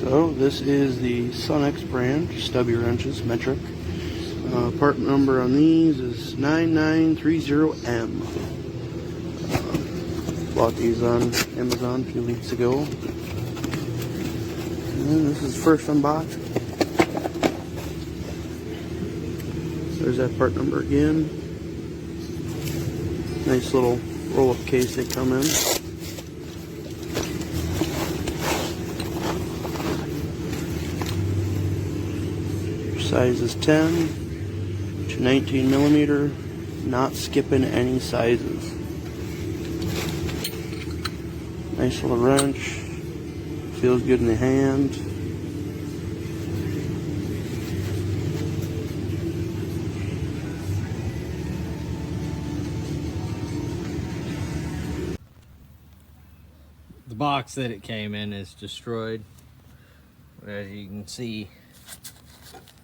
So this is the Sunex brand stubby wrenches, metric. Part number on these is 9930M. Bought these on Amazon a few weeks ago. And this is first unboxed. There's that part number again. Nice little roll-up case they come in. Size is 10 to 19 millimeter, not skipping any sizes. Nice little wrench, feels good in the hand. The box that it came in is destroyed. As you can see,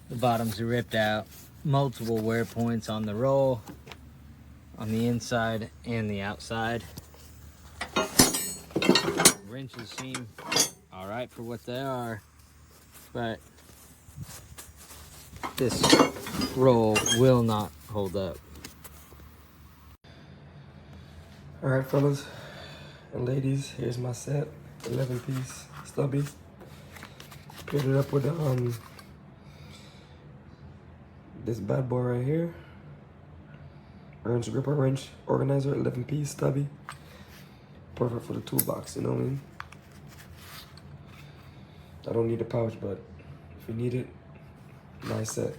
the bottoms are ripped out. Multiple wear points on the roll, on the inside and the outside. Wrenches seem alright for what they are, but this roll will not hold up. Alright fellas and ladies, here's my set, 11-piece stubby. Paired it up with this bad boy right here. Wrench gripper wrench organizer, 11-piece stubby. Perfect for the toolbox, you know what I mean? I don't need a pouch, but if you need it, nice set.